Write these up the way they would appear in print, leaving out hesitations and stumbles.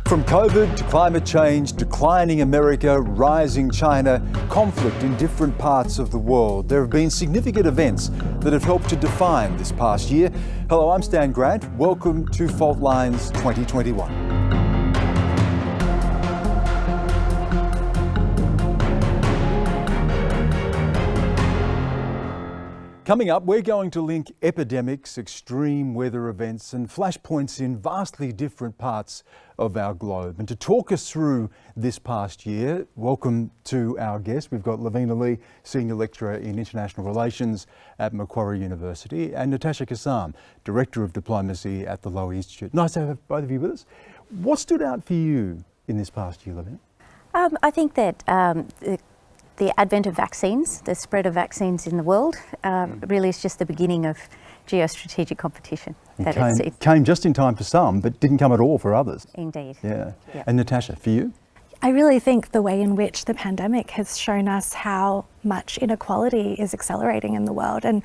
From COVID to climate change, declining America, rising China, conflict in different parts of the world, there have been significant events that have helped to define this past year. Hello, I'm Stan Grant. Welcome to Fault Lines 2021. Coming up, we're going to link epidemics, extreme weather events and flashpoints in vastly different parts of our globe. And to talk us through this past year, welcome to our guest. We've got Lavina, Senior Lecturer in International Relations at Macquarie University, and Natasha Kassam, Director of Diplomacy at the Lowy Institute. Nice to have both of you with us. What stood out for you in this past year, Lavina? I think that the advent of vaccines, the spread of vaccines in the world, really is just the beginning of geostrategic competition. It came just in time for some, but didn't come at all for others. Indeed. Yeah. And Natasha, for you? I really think the way in which the pandemic has shown us how much inequality is accelerating in the world, and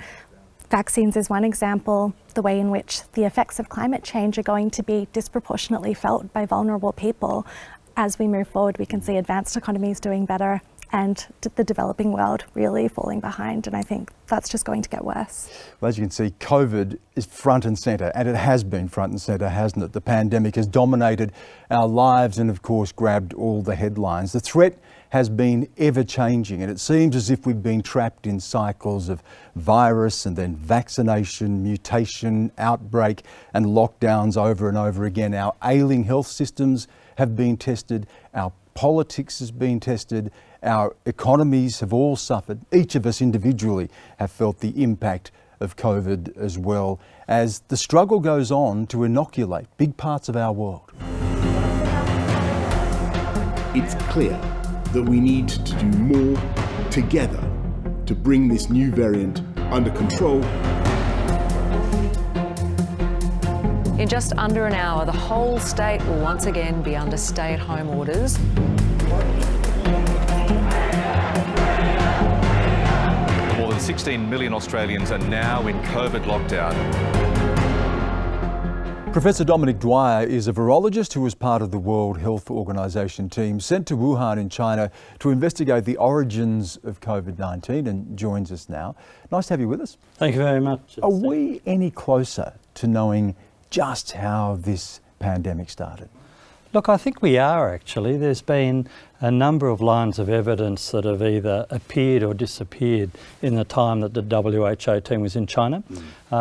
vaccines is one example, the way in which the effects of climate change are going to be disproportionately felt by vulnerable people. As we move forward, we can see advanced economies doing better and the developing world really falling behind, and I think that's just going to get worse. Well, as you can see, COVID is front and centre, and it has been front and centre, hasn't it? The pandemic has dominated our lives and, of course, grabbed all the headlines. The threat has been ever-changing, and it seems as if we've been trapped in cycles of virus and then vaccination, mutation, outbreak and lockdowns over and over again. Our ailing health systems have been tested, our politics has been tested, our economies have all suffered. Each of us individually have felt the impact of COVID as well, as the struggle goes on to inoculate big parts of our world. It's clear that we need to do more together to bring this new variant under control. In just under an hour, the whole state will once again be under stay-at-home orders. More than 16 million Australians are now in COVID lockdown. Professor Dominic Dwyer is a virologist who was part of the World Health Organization team sent to Wuhan in China to investigate the origins of COVID-19 and joins us now. Nice to have you with us. Thank you very much. Are we any closer to knowing just how this pandemic started? Look, I think we are actually. There's been a number of lines of evidence that have either appeared or disappeared in the time that the WHO team was in China.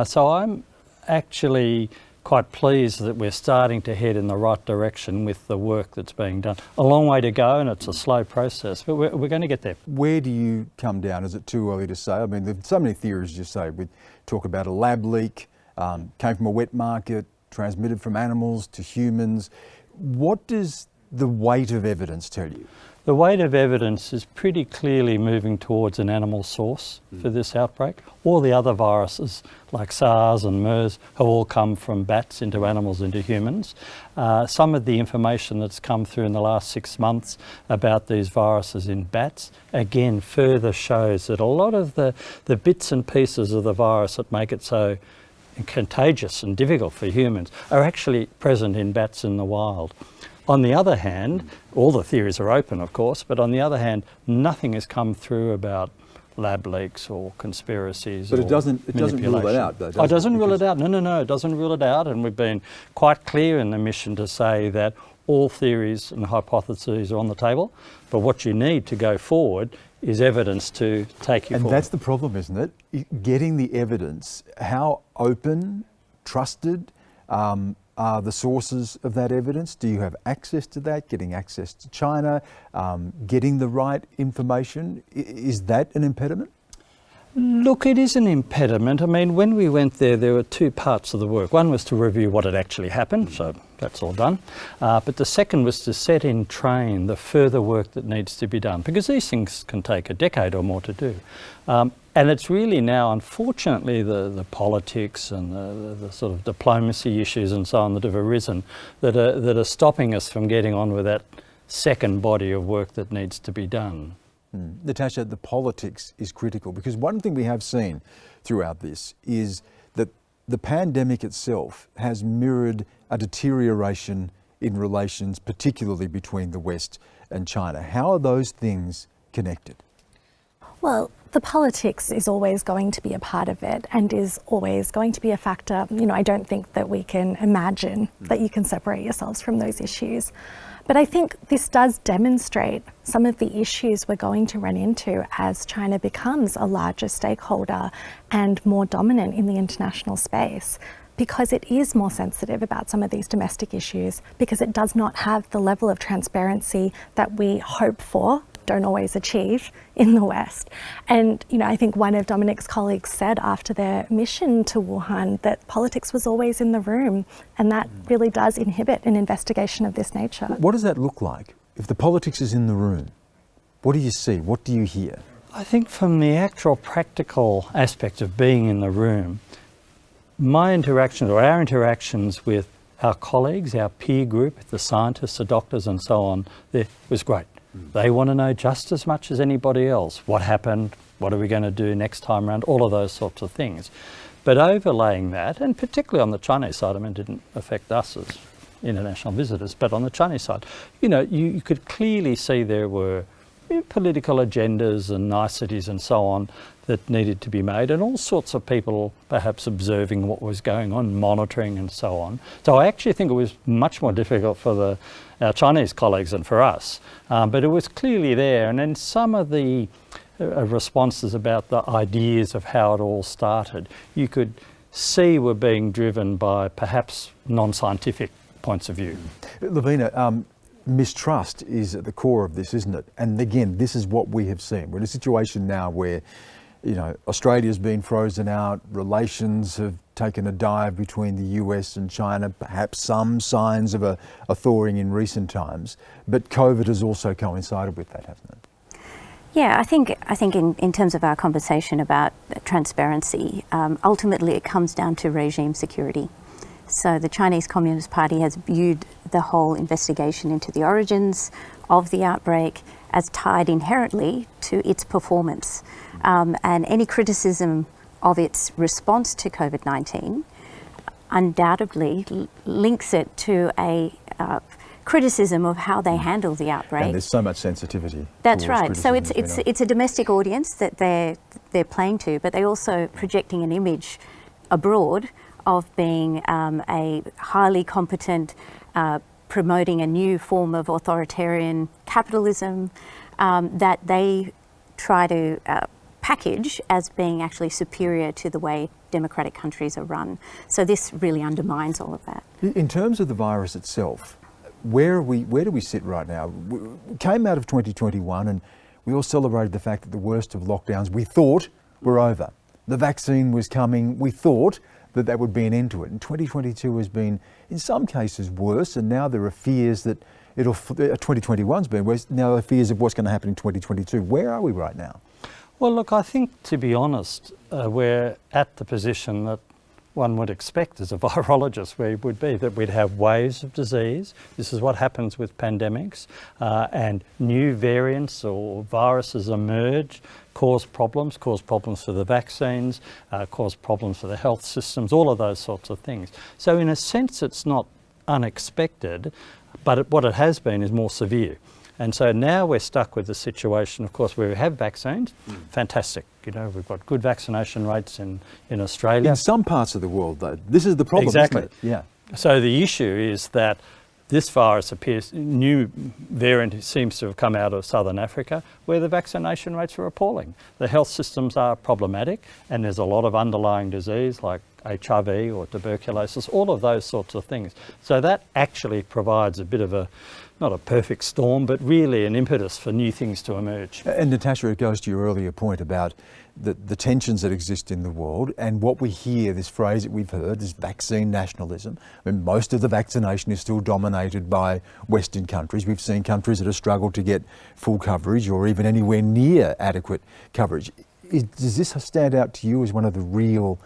So I'm actually quite pleased that we're starting to head in the right direction with the work that's being done. A long way to go, and it's a slow process, but we're going to get there. Where do you come down? Is it too early to say? I mean, there's so many theories, you say. We talk about a lab leak, came from a wet market, transmitted from animals to humans. What does the weight of evidence tell you? The weight of evidence is pretty clearly moving towards an animal source for this outbreak. All the other viruses like SARS and MERS have all come from bats into animals into humans. Some of the information that's come through in the last 6 months about these viruses in bats, again, further shows that a lot of the bits and pieces of the virus that make it so contagious and difficult for humans are actually present in bats in the wild. On the other hand, all the theories are open, of course, but on the other hand, nothing has come through about lab leaks or conspiracies. But it doesn't rule it out, though, does it? It doesn't rule it out. No, it doesn't rule it out. And we've been quite clear in the mission to say that all theories and hypotheses are on the table, but what you need to go forward is evidence to take you forward. And that's the problem, isn't it? Getting the evidence. How open, trusted are the sources of that evidence? Do you have access to that? Getting access to China, getting the right information, is that an impediment? Look, it is an impediment. I mean, when we went there were two parts of the work. One was to review what had actually happened, so that's all done. But the second was to set in train the further work that needs to be done, because these things can take a decade or more to do. And it's really now, unfortunately, the politics and the sort of diplomacy issues and so on that have arisen that are stopping us from getting on with that second body of work that needs to be done. Natasha, the politics is critical, because one thing we have seen throughout this is that the pandemic itself has mirrored a deterioration in relations, particularly between the West and China. How are those things connected? Well, the politics is always going to be a part of it and is always going to be a factor. You know, I don't think that we can imagine that you can separate yourselves from those issues. But I think this does demonstrate some of the issues we're going to run into as China becomes a larger stakeholder and more dominant in the international space, because it is more sensitive about some of these domestic issues, because it does not have the level of transparency that we hope for, don't always achieve in the West. And, you know, I think one of Dominic's colleagues said after their mission to Wuhan that politics was always in the room, and that really does inhibit an investigation of this nature. What does that look like? If the politics is in the room, what do you see? What do you hear? I think from the actual practical aspect of being in the room, my interactions or our interactions with our colleagues, our peer group, the scientists, the doctors and so on, was great. They want to know just as much as anybody else what happened, what are we going to do next time around, all of those sorts of things. But overlaying that, and particularly on the Chinese side, I mean, it didn't affect us as international visitors, but on the Chinese side, you know, you could clearly see there were political agendas and niceties and so on that needed to be made, and all sorts of people perhaps observing what was going on, monitoring and so on. So I actually think it was much more difficult for our Chinese colleagues than for us, but it was clearly there. And then some of the responses about the ideas of how it all started, you could see were being driven by perhaps non-scientific points of view. Lavina, mistrust is at the core of this, isn't it? And again, this is what we have seen. We're in a situation now where, you know, Australia's been frozen out, relations have taken a dive between the US and China, perhaps some signs of a thawing in recent times, but COVID has also coincided with that, hasn't it? Yeah, I think in terms of our conversation about transparency, ultimately it comes down to regime security. So the Chinese Communist Party has viewed the whole investigation into the origins of the outbreak as tied inherently to its performance. And any criticism of its response to COVID-19 undoubtedly links it to a criticism of how they handle the outbreak. And there's so much sensitivity. That's right. So it's a domestic audience that they're playing to, but they're also projecting an image abroad of being a highly competent, promoting a new form of authoritarian capitalism that they try to package as being actually superior to the way democratic countries are run. So this really undermines all of that. In terms of the virus itself, where do we sit right now? We came out of 2021 and we all celebrated the fact that the worst of lockdowns we thought were over. The vaccine was coming. We thought that would be an end to it. And 2022 has been, in some cases, worse. And now there are fears that 2021's been worse. Now there are fears of what's going to happen in 2022. Where are we right now? Well, look, I think, to be honest, we're at the position that one would expect as a virologist where it would be, that we'd have waves of disease. This is what happens with pandemics, and new variants or viruses emerge, cause problems for the vaccines, cause problems for the health systems, all of those sorts of things. So in a sense, it's not unexpected, but what it has been is more severe. And so now we're stuck with the situation, of course, where we have vaccines. Fantastic. You know, we've got good vaccination rates in Australia. In some parts of the world, though, this is the problem, exactly. Isn't it? Yeah. So the issue is that this virus appears, new variant seems to have come out of Southern Africa, where the vaccination rates are appalling. The health systems are problematic, and there's a lot of underlying disease like HIV or tuberculosis, all of those sorts of things. So that actually provides a bit of not a perfect storm, but really an impetus for new things to emerge. And Natasha, it goes to your earlier point about the tensions that exist in the world, and what we hear, this phrase that we've heard, this vaccine nationalism. I mean, most of the vaccination is still dominated by Western countries. We've seen countries that have struggled to get full coverage or even anywhere near adequate coverage. Does this stand out to you as one of the real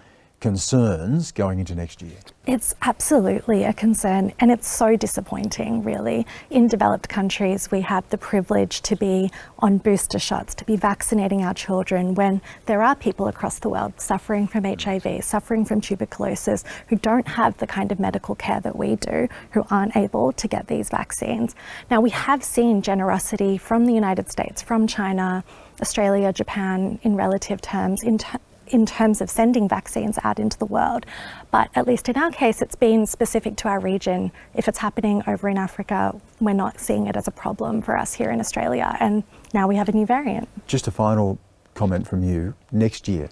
concerns going into next year? It's absolutely a concern, and it's so disappointing, really. In developed countries, we have the privilege to be on booster shots, to be vaccinating our children, when there are people across the world suffering from HIV, suffering from tuberculosis, who don't have the kind of medical care that we do, who aren't able to get these vaccines. Now, we have seen generosity from the United States, from China, Australia, Japan, in relative terms, in terms of sending vaccines out into the world. But at least in our case, it's been specific to our region. If it's happening over in Africa, we're not seeing it as a problem for us here in Australia. And now we have a new variant. Just a final comment from you. Next year,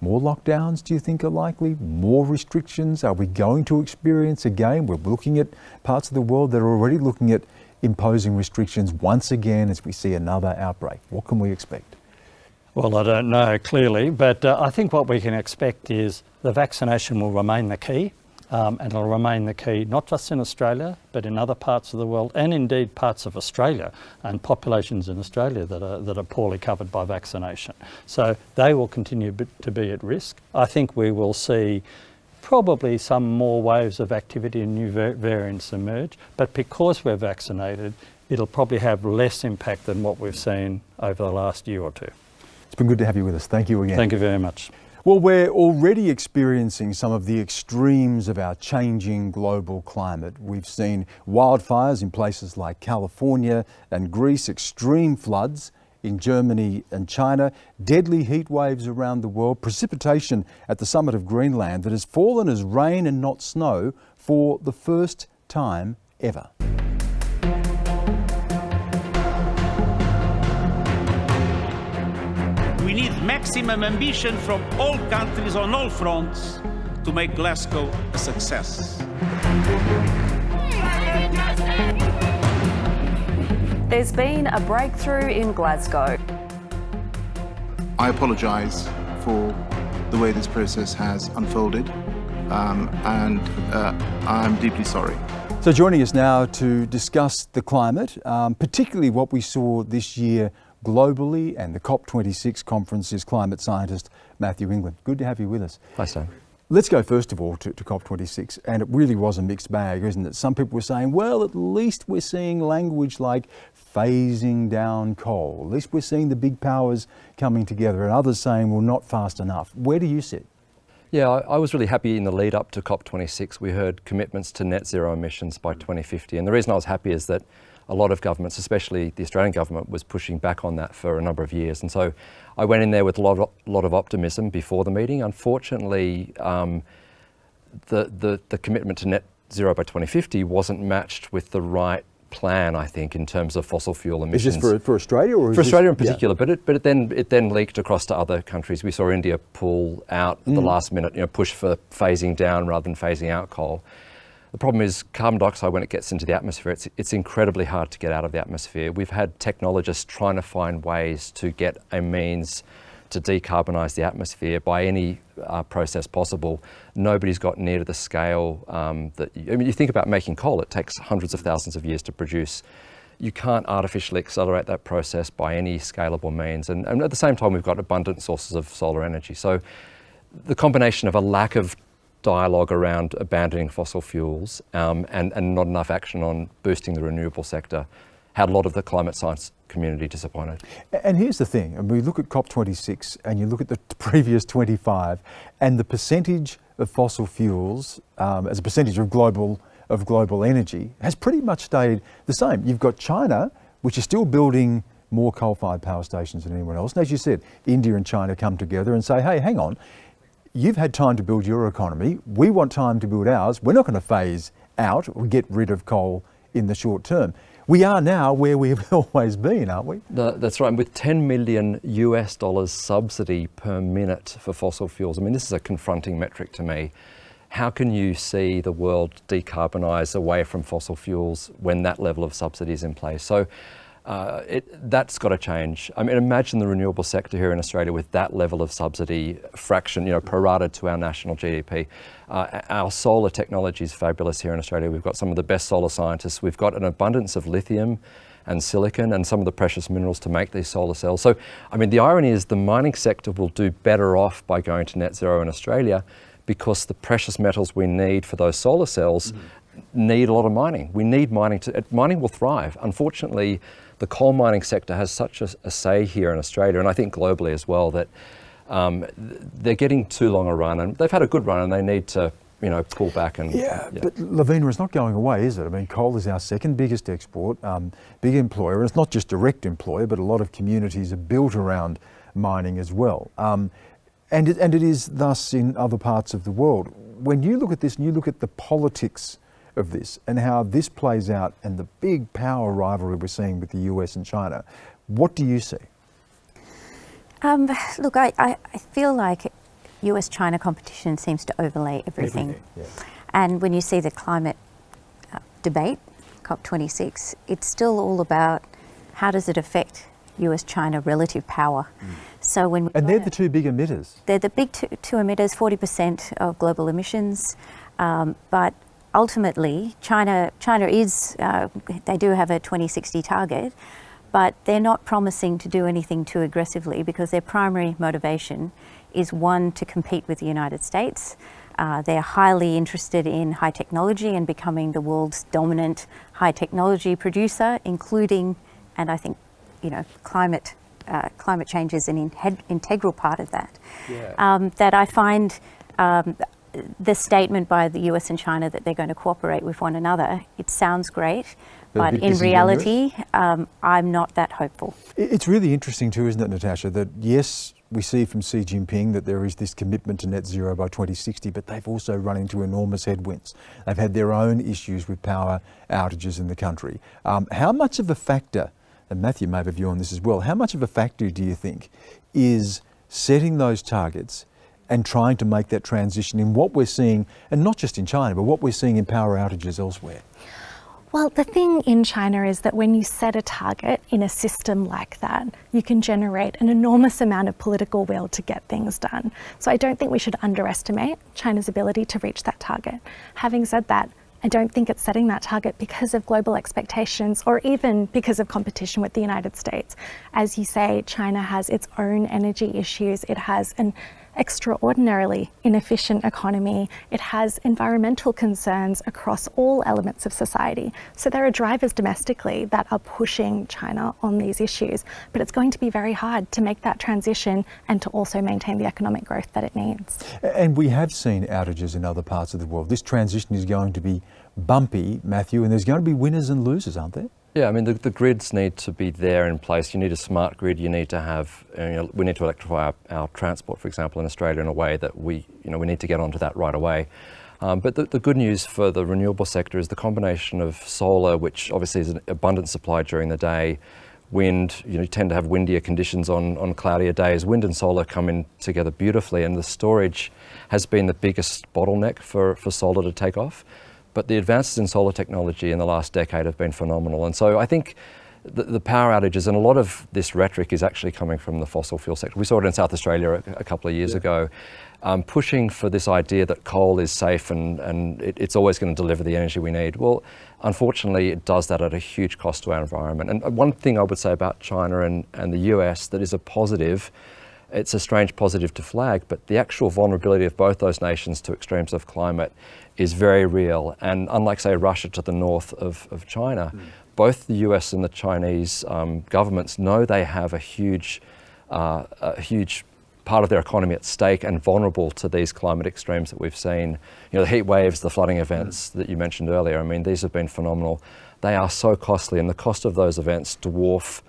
more lockdowns, do you think, are likely? More restrictions? Are we going to experience again? We're looking at parts of the world that are already looking at imposing restrictions once again as we see another outbreak. What can we expect? Well, I don't know clearly, but I think what we can expect is the vaccination will remain the key, and it'll remain the key not just in Australia, but in other parts of the world, and indeed parts of Australia and populations in Australia that are poorly covered by vaccination. So they will continue to be at risk. I think we will see probably some more waves of activity and new variants emerge, but because we're vaccinated, it'll probably have less impact than what we've seen over the last year or two. It's been good to have you with us. Thank you again. Thank you very much. Well, we're already experiencing some of the extremes of our changing global climate. We've seen wildfires in places like California and Greece, extreme floods in Germany and China, deadly heat waves around the world, precipitation at the summit of Greenland that has fallen as rain and not snow for the first time ever. We need maximum ambition from all countries on all fronts to make Glasgow a success. There's been a breakthrough in Glasgow. I apologise for the way this process has unfolded, and I'm deeply sorry. So joining us now to discuss the climate, particularly what we saw this year globally, and the COP26 conference, is climate scientist Matthew England. Good to have you with us. Hi, Sam. Let's go first of all to COP26, and it really was a mixed bag, isn't it? Some people were saying, well, at least we're seeing language like phasing down coal. At least we're seeing the big powers coming together, and others saying, well, not fast enough. Where do you sit? Yeah, I was really happy in the lead up to COP26. We heard commitments to net zero emissions by 2050, and the reason I was happy is that a lot of governments, especially the Australian government, was pushing back on that for a number of years. And so I went in there with a lot of optimism before the meeting. Unfortunately, the commitment to net zero by 2050 wasn't matched with the right plan, I think, in terms of fossil fuel emissions. Is this for Australia, or is for Australia in this, particular? Yeah. But it then leaked across to other countries. We saw India pull out at the last minute, push for phasing down rather than phasing out coal. The problem is carbon dioxide, when it gets into the atmosphere, it's incredibly hard to get out of the atmosphere. We've had technologists trying to find ways to get a means to decarbonise the atmosphere by any process possible. Nobody's got near to the scale you think about making coal, it takes hundreds of thousands of years to produce. You can't artificially accelerate that process by any scalable means. And at the same time, we've got abundant sources of solar energy. So the combination of a lack of dialogue around abandoning fossil fuels and not enough action on boosting the renewable sector had a lot of the climate science community disappointed. And here's the thing, and we look at COP26 and you look at the previous 25, and the percentage of fossil fuels as a percentage of global energy has pretty much stayed the same. You've got China, which is still building more coal-fired power stations than anyone else. And as you said, India and China come together and say, hey, hang on, you've had time to build your economy. We want time to build ours. We're not going to phase out or get rid of coal in the short term. We are now where we've always been, aren't we? That's right. And with $10 million US subsidy per minute for fossil fuels, I mean, this is a confronting metric to me. How can you see the world decarbonise away from fossil fuels when that level of subsidy is in place? So That's got to change. I mean, imagine the renewable sector here in Australia with that level of subsidy fraction, prorated to our national GDP. Our solar technology is fabulous here in Australia. We've got some of the best solar scientists. We've got an abundance of lithium and silicon and some of the precious minerals to make these solar cells. So, I mean, the irony is the mining sector will do better off by going to net zero in Australia because the precious metals we need for those solar cells need a lot of mining. We need mining mining will thrive. Unfortunately, the coal mining sector has such a say here in Australia, and I think globally as well, that they're getting too long a run, and they've had a good run, and they need to, pull back and. Yeah, but Lavina, is not going away, is it? I mean, coal is our second biggest export, big employer, and it's not just direct employer, but a lot of communities are built around mining as well, and it is thus in other parts of the world. When you look at this and you look at the politics of this and how this plays out and the big power rivalry we're seeing with the US and China, what do you see? Look, I feel like US-China competition seems to overlay everything. Yeah. And when you see the climate debate, COP26, it's still all about how does it affect US-China relative power. So when they're the two big emitters. They're the big two emitters, 40% of global emissions, but ultimately, China is, they do have a 2060 target, but they're not promising to do anything too aggressively because their primary motivation is, one, to compete with the United States. They're highly interested in high technology and becoming the world's dominant high technology producer, including, and I think, climate change is an integral part of that. Yeah. That I find the statement by the US and China that they're going to cooperate with one another, it sounds great, but in reality, I'm not that hopeful. It's really interesting too, isn't it, Natasha, that yes, we see from Xi Jinping that there is this commitment to net zero by 2060, but they've also run into enormous headwinds. They've had their own issues with power outages in the country. How much of a factor, and Matthew may have a view on this as well, how much of a factor do you think is setting those targets and trying to make that transition in what we're seeing, and not just in China, but what we're seeing in power outages elsewhere? Well, the thing in China is that when you set a target in a system like that, you can generate an enormous amount of political will to get things done. So I don't think we should underestimate China's ability to reach that target. Having said that, I don't think it's setting that target because of global expectations or even because of competition with the United States. As you say, China has its own energy issues. It has an extraordinarily inefficient economy. It has environmental concerns across all elements of society. So there are drivers domestically that are pushing China on these issues, but it's going to be very hard to make that transition and to also maintain the economic growth that it needs. And we have seen outages in other parts of the world. This transition is going to be bumpy, Matthew, and there's going to be winners and losers, aren't there? Yeah, I mean, the grids need to be there in place. You need a smart grid. You need to have, we need to electrify our transport, for example, in Australia in a way that we need to get onto that right away. But the good news for the renewable sector is the combination of solar, which obviously is an abundant supply during the day, wind, you tend to have windier conditions on cloudier days. Wind and solar come in together beautifully, and the storage has been the biggest bottleneck for solar to take off. But the advances in solar technology in the last decade have been phenomenal. And so I think the power outages and a lot of this rhetoric is actually coming from the fossil fuel sector. We saw it in South Australia a couple of years ago, pushing for this idea that coal is safe and it's always going to deliver the energy we need. Well, unfortunately, it does that at a huge cost to our environment. And one thing I would say about China and the US that is a positive, it's a strange positive to flag, but the actual vulnerability of both those nations to extremes of climate is very real. And unlike, say, Russia to the north of China, both the US and the Chinese governments know they have a huge part of their economy at stake and vulnerable to these climate extremes that we've seen. The heat waves, the flooding events that you mentioned earlier, I mean, these have been phenomenal. They are so costly, and the cost of those events dwarf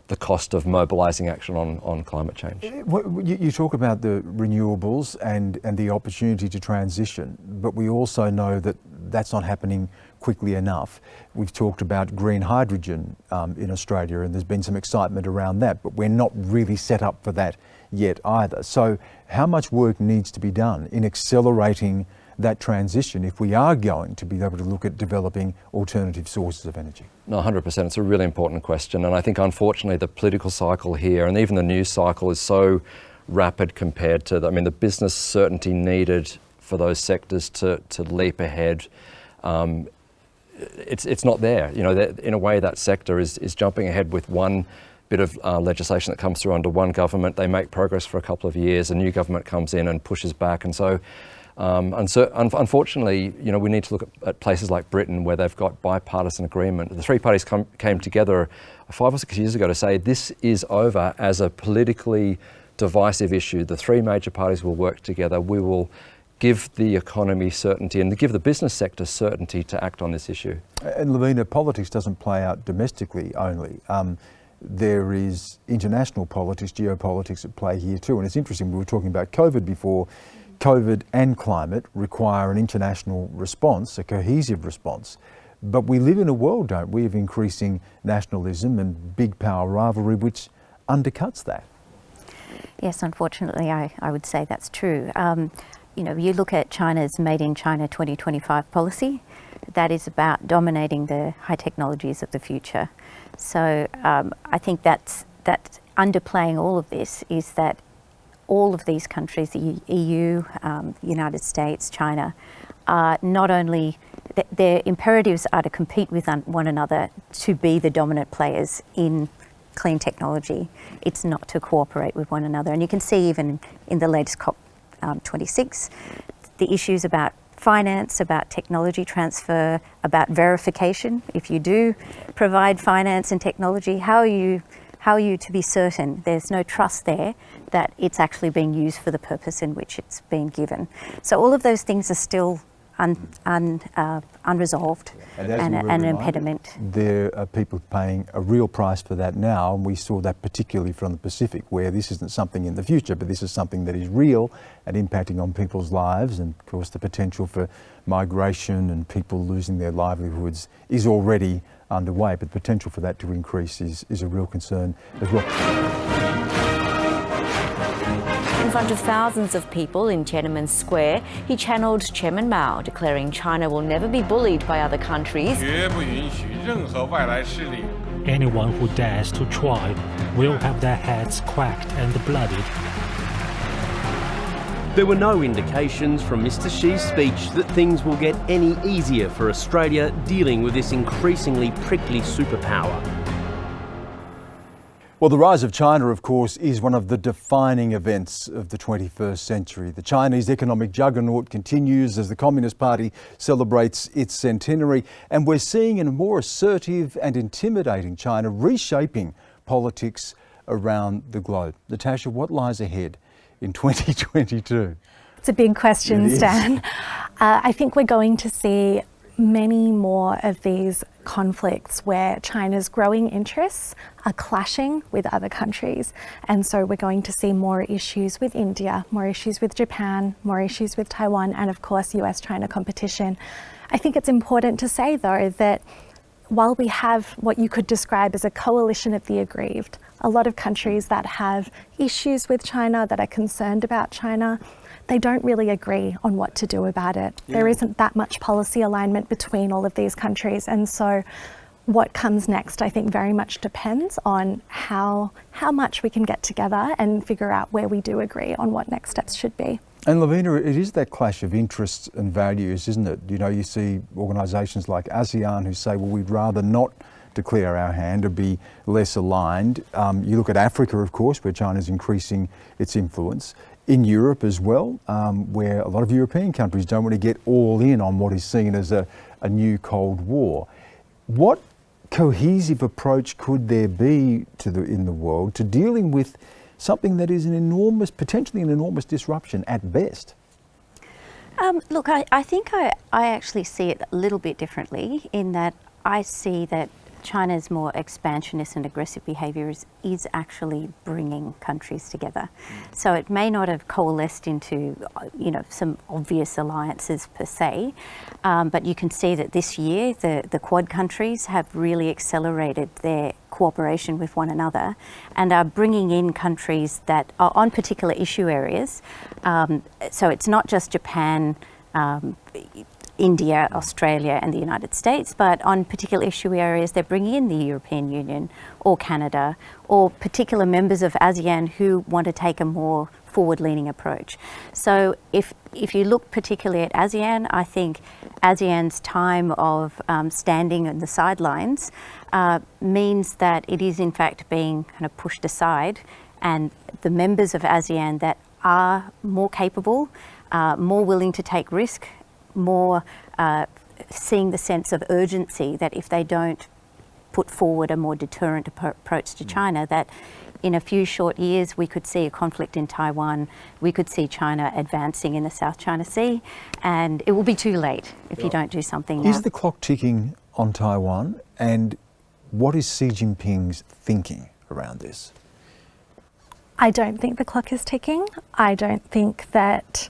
the cost of mobilising action on climate change. You talk about the renewables and the opportunity to transition, but we also know that that's not happening quickly enough. We've talked about green hydrogen in Australia, and there's been some excitement around that, but we're not really set up for that yet either. So how much work needs to be done in accelerating that transition if we are going to be able to look at developing alternative sources of energy? No, 100%. It's a really important question. And I think, unfortunately, the political cycle here and even the news cycle is so rapid compared to, the business certainty needed for those sectors to leap ahead. It's not there. In a way, that sector is jumping ahead with one bit of legislation that comes through under one government. They make progress for a couple of years, a new government comes in and pushes back. And so, unfortunately, we need to look at places like Britain where they've got bipartisan agreement. The three parties came together 5 or 6 years ago to say this is over as a politically divisive issue. The three major parties will work together. We will give the economy certainty and give the business sector certainty to act on this issue. And Lavina, politics doesn't play out domestically only. There is international politics, geopolitics at play here too. And it's interesting, we were talking about COVID before. COVID and climate require an international response, a cohesive response. But we live in a world, don't we, of increasing nationalism and big power rivalry, which undercuts that. Yes, unfortunately, I would say that's true. You look at China's Made in China 2025 policy, that is about dominating the high technologies of the future. So I think that's underplaying all of this is that all of these countries, the EU, United States, China, are not only, their imperatives are to compete with one another to be the dominant players in clean technology. It's not to cooperate with one another. And you can see even in the latest COP26, the issues about finance, about technology transfer, about verification. If you do provide finance and technology, how are you to be certain there's no trust there that it's actually being used for the purpose in which it's been given? So all of those things are still unresolved and an impediment. There are people paying a real price for that now, and we saw that particularly from the Pacific, where this isn't something in the future, but this is something that is real and impacting on people's lives. And of course the potential for migration and people losing their livelihoods is already underway, but the potential for that to increase is a real concern as well. In front of thousands of people in Tiananmen Square, he channeled Chairman Mao, declaring China will never be bullied by other countries. Anyone who dares to try will have their heads cracked and bloodied. There were no indications from Mr. Xi's speech that things will get any easier for Australia dealing with this increasingly prickly superpower. Well, the rise of China, of course, is one of the defining events of the 21st century. The Chinese economic juggernaut continues as the Communist Party celebrates its centenary, and we're seeing a more assertive and intimidating China reshaping politics around the globe. Natasha, what lies ahead in 2022? It's a big question, Stan. I think we're going to see many more of these conflicts where China's growing interests are clashing with other countries. And so we're going to see more issues with India, more issues with Japan, more issues with Taiwan, and of course US-China competition. I think it's important to say though that while we have what you could describe as a coalition of the aggrieved, a lot of countries that have issues with China, that are concerned about China, they don't really agree on what to do about it. Yeah. There isn't that much policy alignment between all of these countries. And so what comes next, I think, very much depends on how much we can get together and figure out where we do agree on what next steps should be. And Lavina, it is that clash of interests and values, isn't it? You see organisations like ASEAN who say, well, we'd rather not declare our hand or be less aligned. You look at Africa, of course, where China's increasing its influence. In Europe as well, where a lot of European countries don't want to get all in on what is seen as a new Cold War. What cohesive approach could there be in the world to dealing with something that is potentially an enormous disruption at best? Look, I think I actually see it a little bit differently in that I see that China's more expansionist and aggressive behaviour is actually bringing countries together. So it may not have coalesced into, some obvious alliances per se, but you can see that this year the Quad countries have really accelerated their cooperation with one another and are bringing in countries that are on particular issue areas. So it's not just Japan, India, Australia and the United States, but on particular issue areas they're bringing in the European Union or Canada or particular members of ASEAN who want to take a more forward-leaning approach. So if you look particularly at ASEAN, I think ASEAN's time of standing on the sidelines means that it is in fact being kind of pushed aside, and the members of ASEAN that are more capable, more willing to take risk, more seeing the sense of urgency that if they don't put forward a more deterrent approach to China, that in a few short years we could see a conflict in Taiwan, we could see China advancing in the South China Sea, and it will be too late if you don't do something now. Is the clock ticking on Taiwan, and what is Xi Jinping's thinking around this? I don't think the clock is ticking. I don't think that,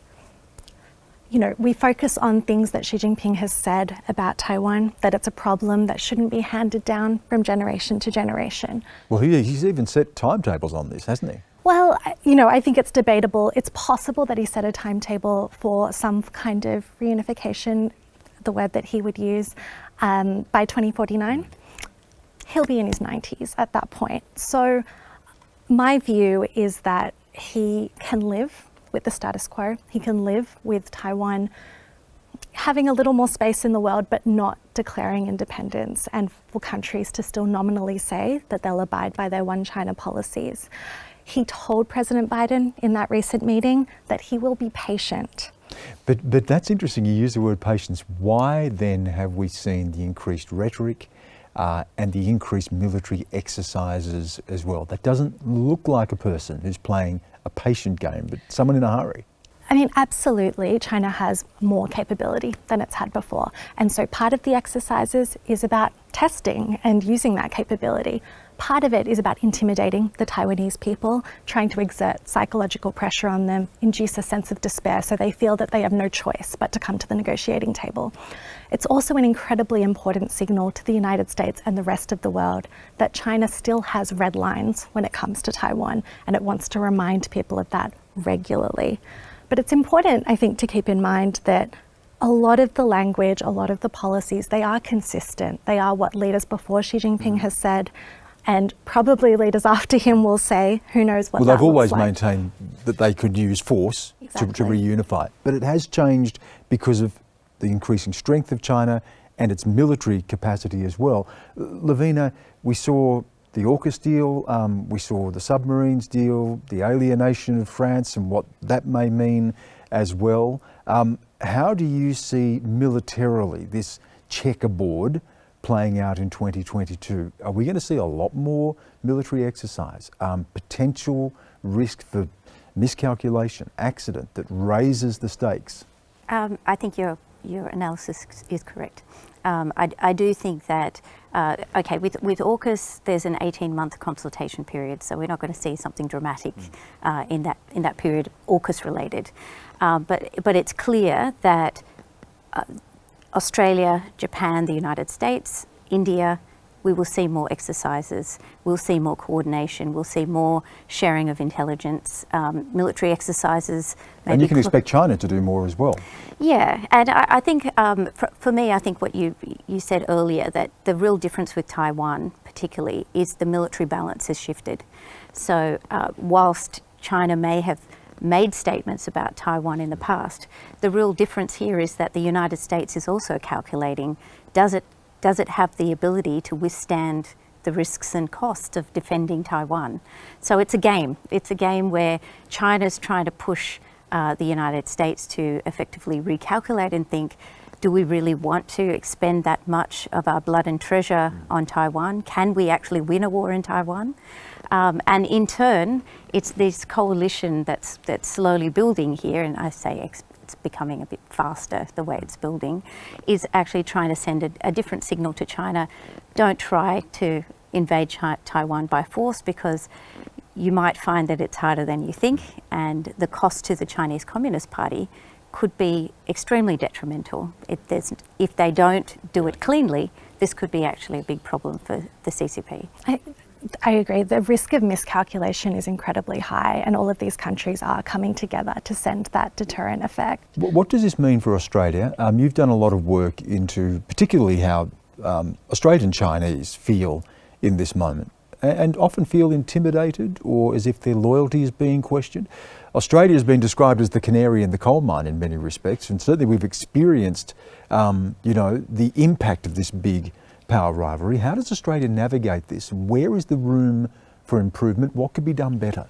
we focus on things that Xi Jinping has said about Taiwan, that it's a problem that shouldn't be handed down from generation to generation. Well, he's even set timetables on this, hasn't he? Well, I think it's debatable. It's possible that he set a timetable for some kind of reunification, the word that he would use, by 2049. He'll be in his 90s at that point. So my view is that he can live with the status quo. He can live with Taiwan having a little more space in the world, but not declaring independence, and for countries to still nominally say that they'll abide by their one China policies. He told President Biden in that recent meeting that he will be patient. But that's interesting, you use the word patience. Why then have we seen the increased rhetoric and the increased military exercises as well? That doesn't look like a person who's playing a patient game, but someone in a hurry. I mean, absolutely, China has more capability than it's had before. And so part of the exercises is about testing and using that capability. Part of it is about intimidating the Taiwanese people, trying to exert psychological pressure on them, induce a sense of despair so they feel that they have no choice but to come to the negotiating table. It's also an incredibly important signal to the United States and the rest of the world that China still has red lines when it comes to Taiwan, and it wants to remind people of that regularly. But it's important, I think, to keep in mind that a lot of the language, a lot of the policies, they are consistent. They are what leaders before Xi Jinping has said, and probably leaders after him will say, who knows what that looks like. Well, they've always maintained that they could use force to reunify. But it has changed because of the increasing strength of China and its military capacity as well. Lavina, we saw the AUKUS deal, we saw the submarines deal, the alienation of France and what that may mean as well. How do you see militarily this checkerboard playing out in 2022? Are we going to see a lot more military exercise, potential risk for miscalculation, accident that raises the stakes? I think your analysis is correct. I do think that, with AUKUS, there's an 18-month consultation period, so we're not going to see something dramatic in that period, AUKUS related. But it's clear that Australia, Japan, the United States, India, we will see more exercises, we'll see more coordination, we'll see more sharing of intelligence, military exercises. And you can expect China to do more as well. Yeah, and I think for me, I think what you said earlier, that the real difference with Taiwan particularly is the military balance has shifted. So whilst China may have made statements about Taiwan in the past, the real difference here is that the United States is also calculating, does it have the ability to withstand the risks and costs of defending Taiwan? So it's a game. It's a game where China's trying to push the United States to effectively recalculate and think, do we really want to expend that much of our blood and treasure on Taiwan? Can we actually win a war in Taiwan? And in turn, it's this coalition that's slowly building here, and I say it's becoming a bit faster the way it's building, is actually trying to send a different signal to China. Don't try to invade Taiwan by force, because you might find that it's harder than you think, and the cost to the Chinese Communist Party could be extremely detrimental. If they don't do it cleanly, this could be actually a big problem for the CCP. I agree. The risk of miscalculation is incredibly high, and all of these countries are coming together to send that deterrent effect. What does this mean for Australia? You've done a lot of work into particularly how Australian Chinese feel in this moment, and often feel intimidated or as if their loyalty is being questioned. Australia has been described as the canary in the coal mine in many respects, and certainly we've experienced, the impact of this big power rivalry. How does Australia navigate this? Where is the room for improvement? What could be done better?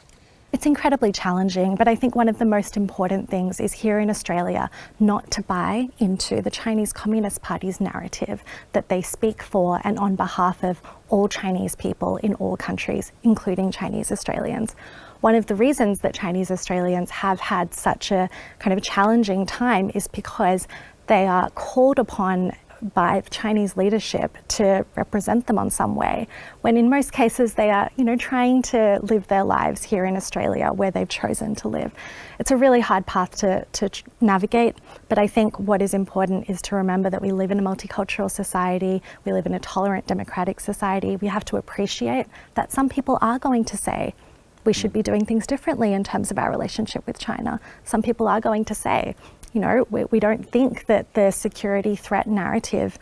It's incredibly challenging, but I think one of the most important things is here in Australia not to buy into the Chinese Communist Party's narrative that they speak for and on behalf of all Chinese people in all countries, including Chinese Australians. One of the reasons that Chinese Australians have had such a kind of challenging time is because they are called upon by the Chinese leadership to represent them on some way, when in most cases they are, trying to live their lives here in Australia where they've chosen to live. It's a really hard path to navigate, but I think what is important is to remember that we live in a multicultural society, we live in a tolerant democratic society. We have to appreciate that some people are going to say we should be doing things differently in terms of our relationship with China. Some people are going to say, we don't think that the security threat narrative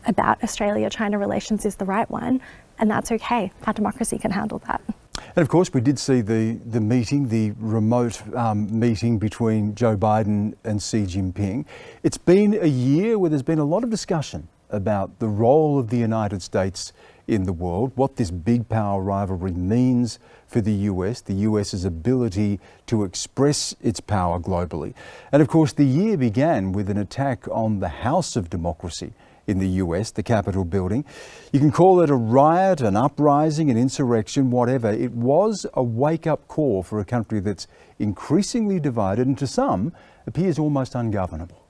about Australia-China relations is the right one, and that's okay. Our democracy can handle that. And of course, we did see the meeting, the remote meeting between Joe Biden and Xi Jinping. It's been a year where there's been a lot of discussion about the role of the United States in the world, what this big power rivalry means for the US's ability to express its power globally. And of course, the year began with an attack on the House of Democracy in the US, the Capitol building. You can call it a riot, an uprising, an insurrection, whatever. It was a wake-up call for a country that's increasingly divided and to some appears almost ungovernable.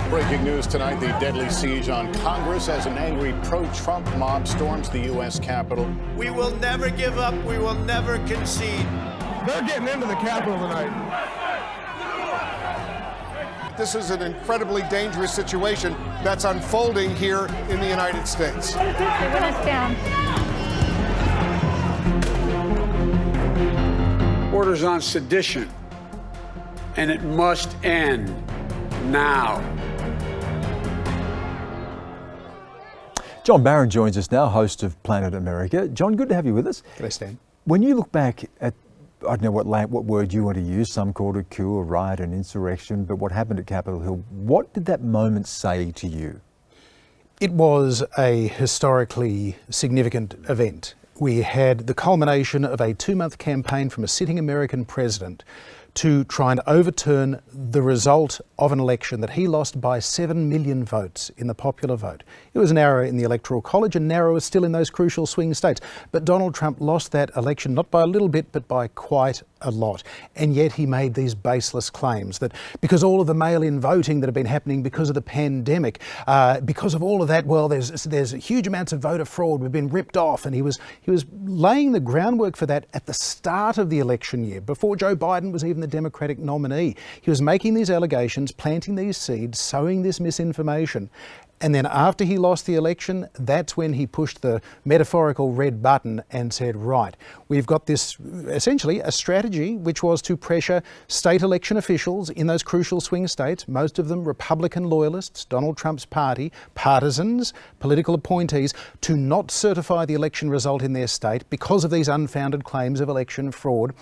Breaking news tonight, the deadly siege on Congress as an angry pro-Trump mob storms the U.S. Capitol. We will never give up. We will never concede. They're getting into the Capitol tonight. This is an incredibly dangerous situation that's unfolding here in the United States. They went us down. Orders on sedition, and it must end now. John Barron joins us now, host of Planet America. John, good to have you with us. G'day, Stan. When you look back at, I don't know what word you want to use, some called a coup, a riot, an insurrection, but what happened at Capitol Hill, what did that moment say to you? It was a historically significant event. We had the culmination of a 2-month campaign from a sitting American president to try and overturn the result of an election that he lost by 7 million votes in the popular vote. It was narrow in the Electoral College and narrower still in those crucial swing states. But Donald Trump lost that election not by a little bit, but by quite a lot. And yet he made these baseless claims that because all of the mail-in voting that had been happening because of the pandemic, because of all of that, well, there's huge amounts of voter fraud, we've been ripped off. And he was laying the groundwork for that at the start of the election year, before Joe Biden was even the Democratic nominee. He was making these allegations, planting these seeds, sowing this misinformation. And then after he lost the election, that's when he pushed the metaphorical red button and said, right, we've got this essentially a strategy which was to pressure state election officials in those crucial swing states, most of them Republican loyalists, Donald Trump's party, partisans, political appointees, to not certify the election result in their state because of these unfounded claims of election fraud.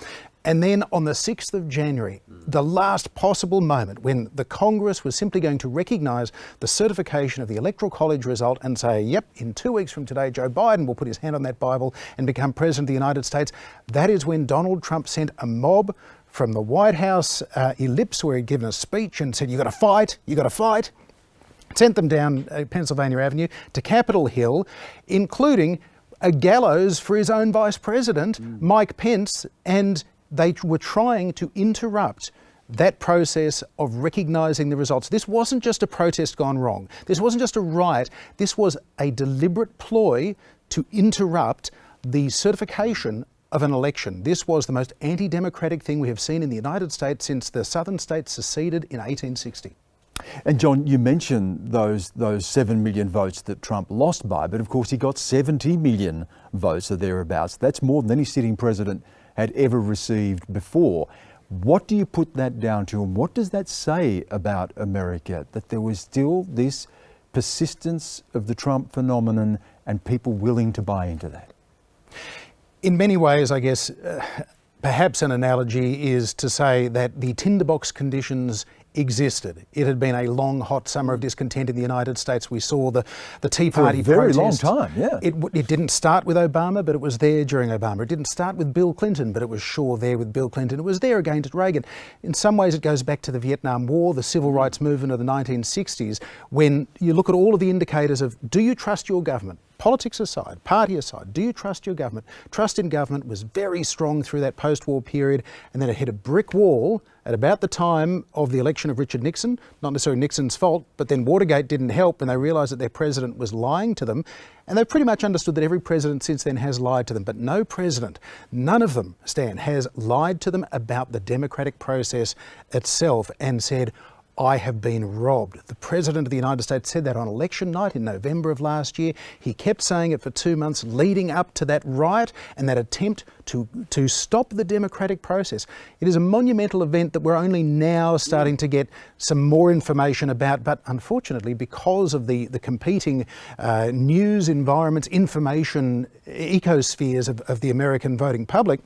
And then on the 6th of January, the last possible moment when the Congress was simply going to recognise the certification of the Electoral College result and say, yep, in 2 weeks from today, Joe Biden will put his hand on that Bible and become President of the United States. That is when Donald Trump sent a mob from the White House ellipse where he'd given a speech and said, you got to fight, you got to fight. Sent them down Pennsylvania Avenue to Capitol Hill, including a gallows for his own Vice President, Mike Pence, and they were trying to interrupt that process of recognising the results. This wasn't just a protest gone wrong. This wasn't just a riot. This was a deliberate ploy to interrupt the certification of an election. This was the most anti-democratic thing we have seen in the United States since the southern states seceded in 1860. And John, you mentioned those 7 million votes that Trump lost by, but of course he got 70 million votes or thereabouts. That's more than any sitting president had ever received before. What do you put that down to, and what does that say about America, that there was still this persistence of the Trump phenomenon and people willing to buy into that? In many ways, I guess, perhaps an analogy is to say that the tinderbox conditions existed. It had been a long, hot summer of discontent in the United States. We saw the Tea Party for a very protest. long time, yeah. It didn't start with Obama, but it was there during Obama. It didn't start with Bill Clinton, but it was sure there with Bill Clinton. It was there again at Reagan. In some ways, it goes back to the Vietnam War, the civil rights movement of the 1960s, when you look at all of the indicators of, do you trust your government? Politics aside, party aside, do you trust your government? Trust in government was very strong through that post-war period, and then it hit a brick wall at about the time of the election of Richard Nixon. Not necessarily Nixon's fault, but then Watergate didn't help, and they realised that their president was lying to them, and they pretty much understood that every president since then has lied to them. But no president, none of them, Stan, has lied to them about the democratic process itself and said, I have been robbed. The President of the United States said that on election night in November of last year. He kept saying it for 2 months leading up to that riot and that attempt to stop the democratic process. It is a monumental event that we're only now starting to get some more information about, but unfortunately, because of the competing news environments, information ecospheres of the American voting public,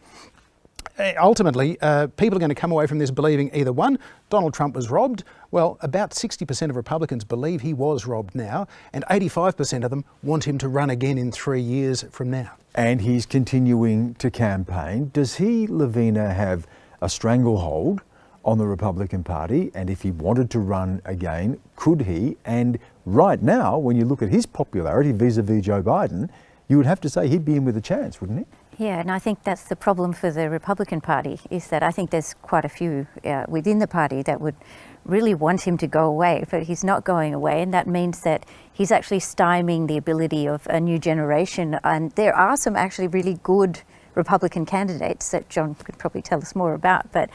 ultimately, people are going to come away from this believing either one, Donald Trump was robbed. Well, about 60% of Republicans believe he was robbed now, and 85% of them want him to run again in 3 years from now. And he's continuing to campaign. Does he, Lavina, have a stranglehold on the Republican Party? And if he wanted to run again, could he? And right now, when you look at his popularity vis-a-vis Joe Biden, you would have to say he'd be in with a chance, wouldn't he? Yeah, and I think that's the problem for the Republican Party, is that I think there's quite a few within the party that would really want him to go away, but he's not going away, and that means that he's actually stymieing the ability of a new generation. And there are some actually really good Republican candidates that John could probably tell us more about, but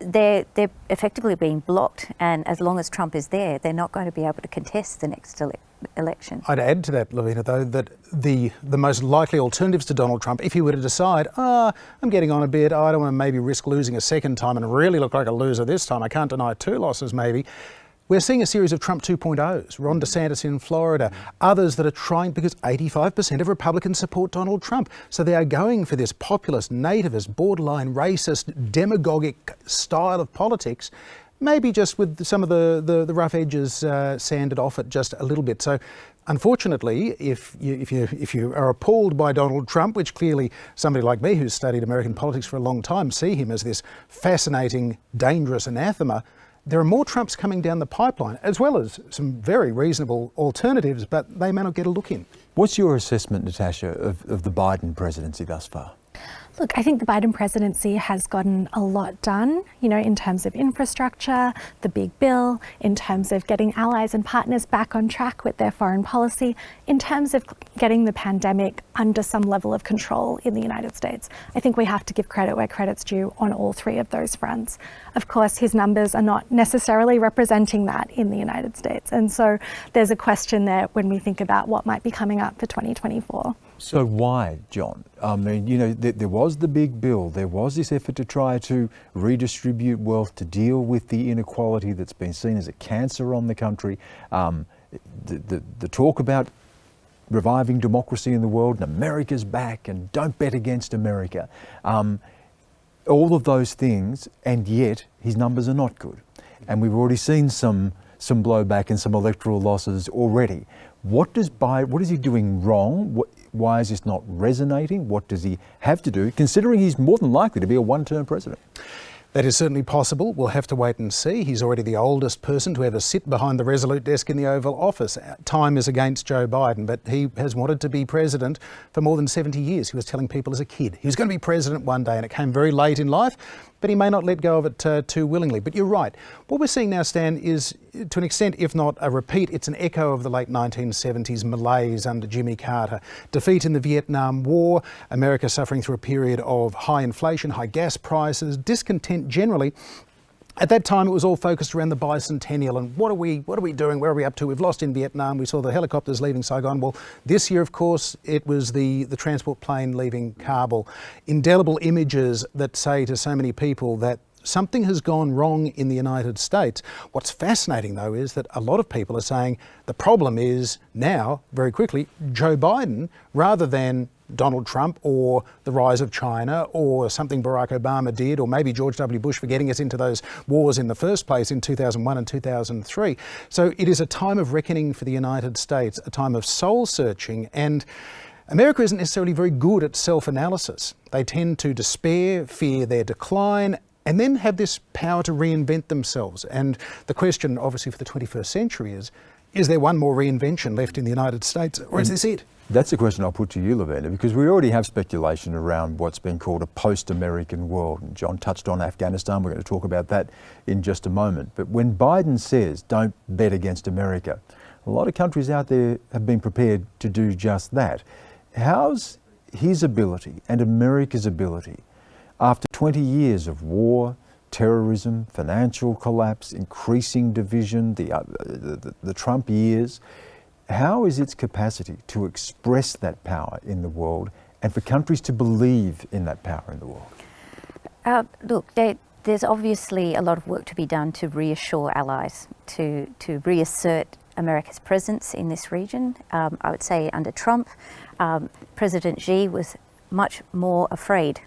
they're effectively being blocked, and as long as Trump is there, they're not going to be able to contest the next election. I'd add to that, Lavina, though, that the most likely alternatives to Donald Trump, if he were to decide, I'm getting on a bit, I don't want to maybe risk losing a second time and really look like a loser this time, I can't deny 2 losses maybe. We're seeing a series of Trump 2.0s, Ron DeSantis in Florida, others that are trying, because 85% of Republicans support Donald Trump. So they are going for this populist, nativist, borderline racist, demagogic style of politics, maybe just with some of the rough edges sanded off it just a little bit. So unfortunately, if you are appalled by Donald Trump, which clearly somebody like me who's studied American politics for a long time see him as this fascinating, dangerous anathema, there are more Trumps coming down the pipeline, as well as some very reasonable alternatives, but they may not get a look in. What's your assessment, Natasha, of the Biden presidency thus far? Look, I think the Biden presidency has gotten a lot done, in terms of infrastructure, the big bill, in terms of getting allies and partners back on track with their foreign policy, in terms of getting the pandemic under some level of control in the United States. I think we have to give credit where credit's due on all 3 of those fronts. Of course, his numbers are not necessarily representing that in the United States. And so there's a question there when we think about what might be coming up for 2024. So why, John? I mean, there was the big bill, there was this effort to try to redistribute wealth, to deal with the inequality that's been seen as a cancer on the country. The talk about reviving democracy in the world, and America's back, and don't bet against America. All of those things, and yet his numbers are not good. And we've already seen some blowback and some electoral losses already. What is he doing wrong? Why is this not resonating? What does he have to do, considering he's more than likely to be a one-term president? That is certainly possible. We'll have to wait and see. He's already the oldest person to ever sit behind the Resolute desk in the Oval Office. Time is against Joe Biden, but he has wanted to be president for more than 70 years. He was telling people as a kid he was going to be president one day, and it came very late in life, but he may not let go of it too willingly. But you're right. What we're seeing now, Stan, is to an extent, if not a repeat, it's an echo of the late 1970s malaise under Jimmy Carter. Defeat in the Vietnam War, America suffering through a period of high inflation, high gas prices, discontent generally. At that time, it was all focused around the bicentennial and what are we doing? Where are we up to? We've lost in Vietnam. We saw the helicopters leaving Saigon. Well, this year, of course, it was the transport plane leaving Kabul. Indelible images that say to so many people that something has gone wrong in the United States. What's fascinating, though, is that a lot of people are saying the problem is now, very quickly, Joe Biden, rather than Donald Trump or the rise of China or something Barack Obama did, or maybe George W. Bush for getting us into those wars in the first place in 2001 and 2003. So it is a time of reckoning for the United States, a time of soul searching, and America isn't necessarily very good at self-analysis. They tend to despair, fear their decline, and then have this power to reinvent themselves. And the question, obviously, for the 21st century is there one more reinvention left in the United States, or is this it? That's the question I'll put to you, Lavina, because we already have speculation around what's been called a post-American world. And John touched on Afghanistan. We're going to talk about that in just a moment. But when Biden says, don't bet against America, a lot of countries out there have been prepared to do just that. How's his ability and America's ability, after 20 years of war, terrorism, financial collapse, increasing division, the Trump years, how is its capacity to express that power in the world and for countries to believe in that power in the world? Look, there's obviously a lot of work to be done to reassure allies, to reassert America's presence in this region. I would say under Trump, President Xi was much more afraid